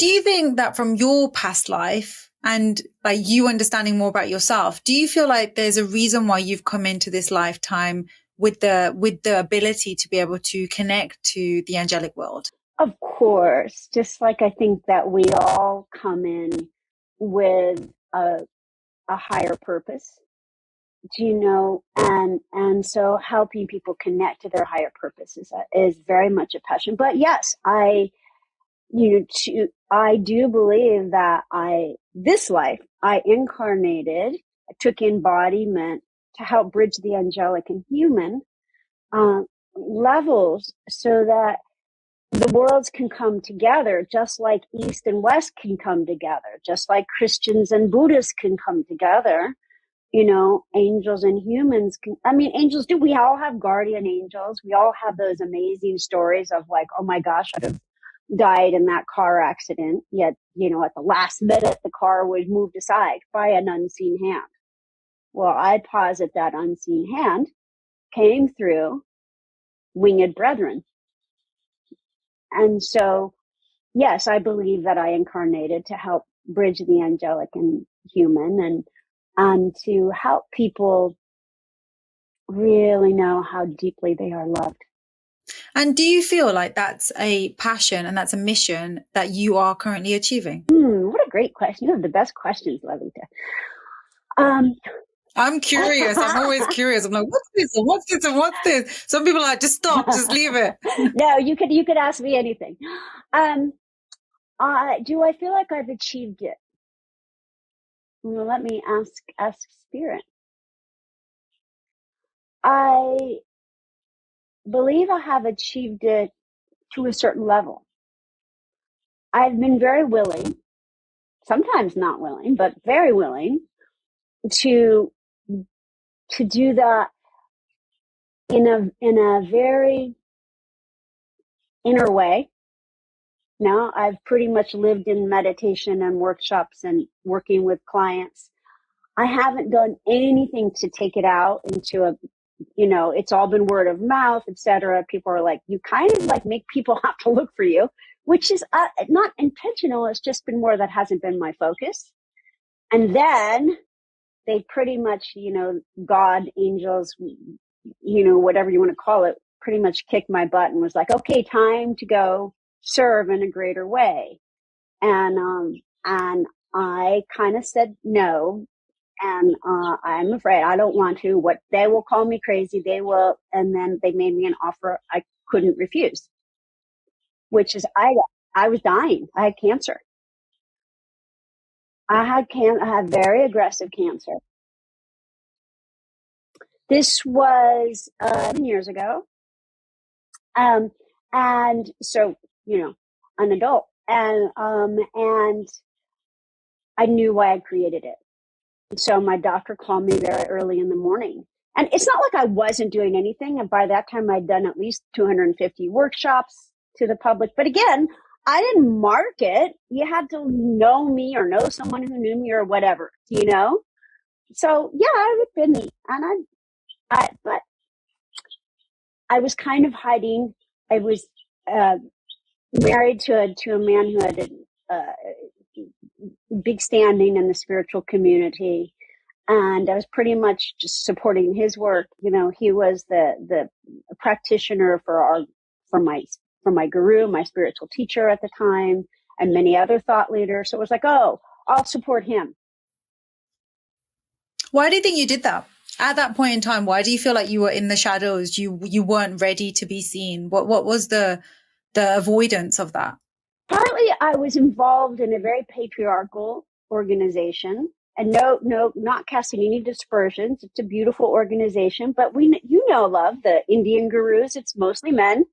do you think that from your past life and like you understanding more about yourself, do you feel like there's a reason why you've come into this lifetime with the ability to be able to connect to the angelic world? Of course, just like I think that we all come in with a higher purpose, and so helping people connect to their higher purpose is very much a passion. But yes, I do believe that this life, I incarnated, I took embodiment to help bridge the angelic and human levels so that the worlds can come together, just like East and West can come together, just like Christians and Buddhists can come together. Angels and humans angels do. We all have guardian angels. We all have those amazing stories of like, oh my gosh, I'd have died in that car accident. Yet, at the last minute, the car was moved aside by an unseen hand. Well, I posit that unseen hand came through winged brethren. And so, yes, I believe that I incarnated to help bridge the angelic and human and to help people really know how deeply they are loved. And do you feel like that's a passion and that's a mission that you are currently achieving? What a great question. You have the best questions, Lalita. I'm curious. I'm always curious. I'm like, what's this? And what's this? And what's this? Some people are like, just stop, just leave it. No, you could ask me anything. Do I feel like I've achieved it? Well, let me ask Spirit. I believe I have achieved it to a certain level. I've been very willing, sometimes not willing, but very willing to do that in a very inner way. Now, I've pretty much lived in meditation and workshops and working with clients. I haven't done anything to take it out into it's all been word of mouth, etc. People are like, you kind of like make people have to look for you, which is not intentional. It's just been more that hasn't been my focus. And then they pretty much, God, angels, whatever you want to call it, pretty much kicked my butt and was like, okay, time to go serve in a greater way. And I kind of said no. And I'm afraid I don't want to. What they will call me crazy, they will. And then they made me an offer I couldn't refuse, which is I was dying. I had cancer. I had very aggressive cancer. This was 10 years ago. And so, an adult. And I knew why I created it. So my doctor called me very early in the morning. And it's not like I wasn't doing anything. And by that time, I'd done at least 250 workshops to the public. But again, I didn't market. You had to know me or know someone who knew me or whatever, So yeah, I've been, and but I was kind of hiding. I was married to a man who had a big standing in the spiritual community. And I was pretty much just supporting his work. He was the practitioner for my guru, my spiritual teacher at the time, and many other thought leaders. So it was like, oh, I'll support him. Why do you think you did that? At that point in time, why do you feel like you were in the shadows? You weren't ready to be seen. What was the avoidance of that? Partly, I was involved in a very patriarchal organization. And no, not casting any dispersions. It's a beautiful organization, but love, the Indian gurus, it's mostly men,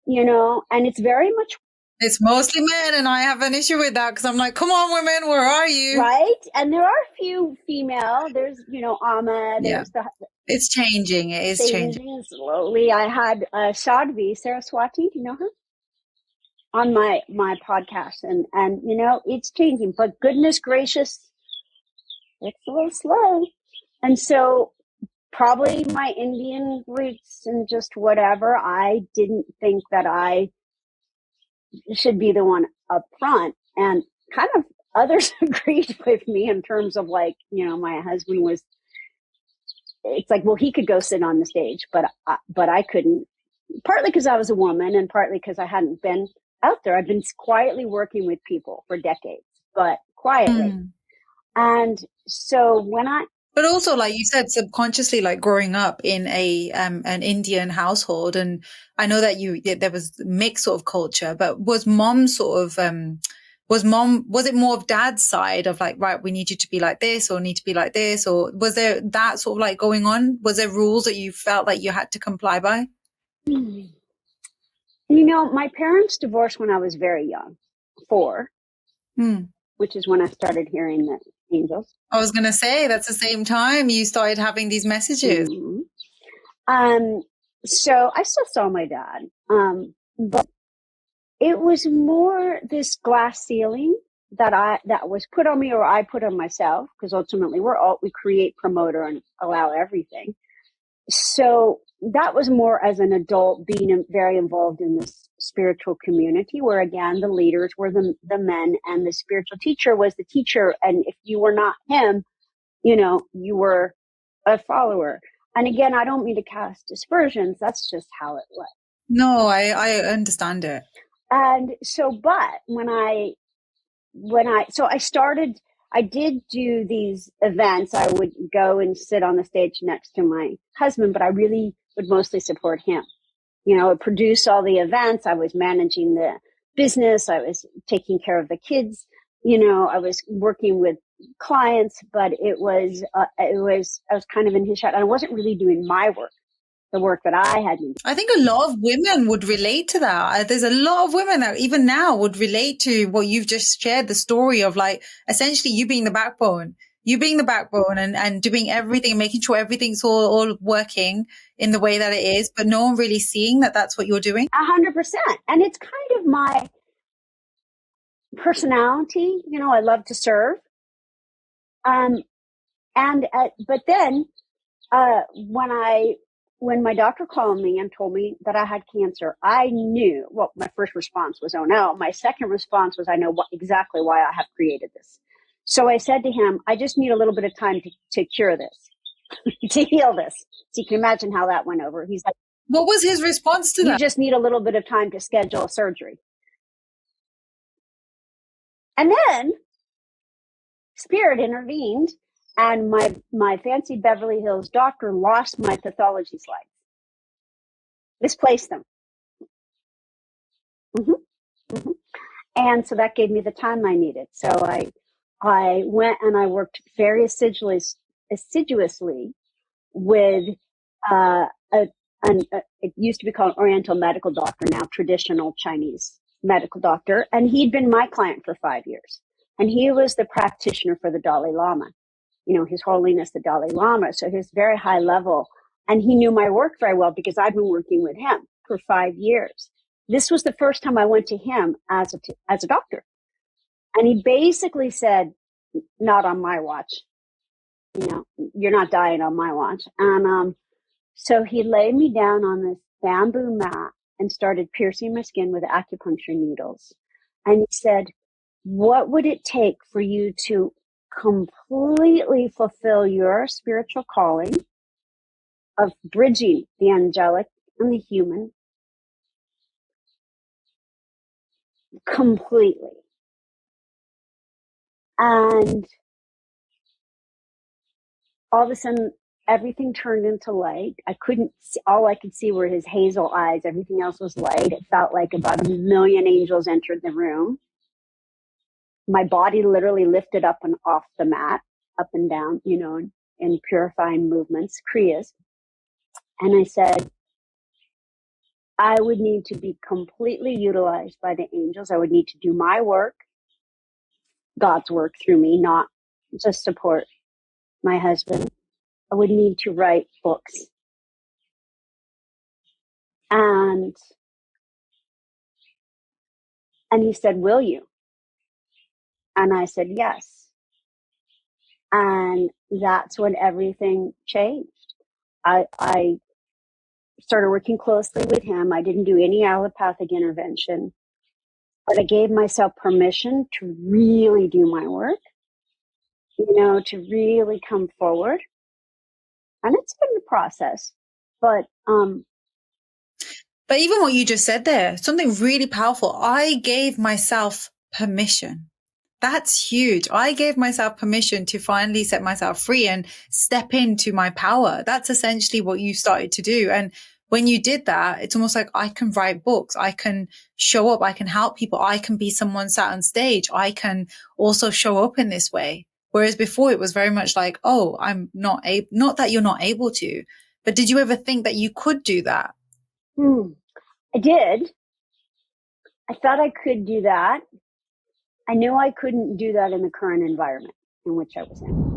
and it's very much. It's mostly men, and I have an issue with that because I'm like, come on, women, where are you? Right. And there are a few female. There's, Amma. There's It's changing. It is changing. Slowly. I had Sadhvi Saraswati, do you know her? On my podcast. And it's changing. But goodness gracious, it's a little slow. And so probably my Indian roots and just whatever, I didn't think that I should be the one up front. and kind of others agreed with me in terms of like, my husband was, it's like, well, he could go sit on the stage, but I couldn't, partly because I was a woman and partly because I hadn't been out there. I've been quietly working with people for decades, but quietly. Mm. And so But also, like you said, subconsciously, like growing up in an Indian household, and I know that there was mixed sort of culture, but was mom sort of was it more of dad's side of like, right, we need you to be like this or need to be like this, or was there that sort of like going on? Was there rules that you felt like you had to comply by? my parents divorced when I was very young, 4, Hmm. which is when I started hearing the angels. I was gonna say that's the same time you started having these messages. Mm-hmm. So I still saw my dad, but it was more this glass ceiling that was put on me, or I put on myself, because ultimately we create, promote, and allow everything. So that was more as an adult being very involved in this spiritual community, where again the leaders were the men and the spiritual teacher was the teacher, and if you were not him, you were a follower. And again, I don't mean to cast aspersions, that's just how it was. No, I understand it. And so, but I did do these events. I would go and sit on the stage next to my husband, but I really would mostly support him. I would produce all the events. I was managing the business. I was taking care of the kids. I was working with clients, but I was kind of in his shadow. I wasn't really doing my work, the work that I had to do. I think a lot of women would relate to that. There's a lot of women that even now would relate to what you've just shared, the story of like essentially you being the backbone, and doing everything, making sure everything's all working in the way that it is, but no one really seeing that that's what you're doing. 100%. And it's kind of my personality. I love to serve. But then, when my doctor called me and told me that I had cancer, I knew, well, my first response was, oh no. My second response was, I know exactly why I have created this. So I said to him, I just need a little bit of time to cure this, to heal this. So you can imagine how that went over. He's like, what was his response to you that? just need a little bit of time to schedule a surgery. And then Spirit intervened, and my fancy Beverly Hills doctor lost my pathology slides, misplaced them. Mm-hmm. Mm-hmm. And so that gave me the time I needed. So I went and I worked very assiduously with it used to be called Oriental medical doctor, now traditional Chinese medical doctor. And he'd been my client for 5 years. And he was the practitioner for the Dalai Lama, His Holiness the Dalai Lama. So he was very high level. And he knew my work very well because I'd been working with him for 5 years. This was the first time I went to him as a doctor. And he basically said, not on my watch. You're not dying on my watch. And so he laid me down on this bamboo mat and started piercing my skin with acupuncture needles. And he said, what would it take for you to completely fulfill your spiritual calling of bridging the angelic and the human completely? And all of a sudden, everything turned into light. I couldn't see, all I could see were his hazel eyes. Everything else was light. It felt like about 1 million angels entered the room. My body literally lifted up and off the mat, up and down, in purifying movements, kriyas. And I said, I would need to be completely utilized by the angels. I would need to do my work, God's work through me, not just support my husband. I would need to write books. And he said, will you? And I said, yes. And that's when everything changed. I started working closely with him. I didn't do any allopathic intervention. but I gave myself permission to really do my work, to really come forward. And it's been a process, but But even what you just said there, something really powerful. I gave myself permission. That's huge. I gave myself permission to finally set myself free and step into my power. That's essentially what you started to do. And when you did that, it's almost like I can write books. I can show up. I can help people. I can be someone sat on stage. I can also show up in this way. Whereas before it was very much like, oh, I'm not able, not that you're not able to, but did you ever think that you could do that? I did. I thought I could do that. I knew I couldn't do that in the current environment in which I was in.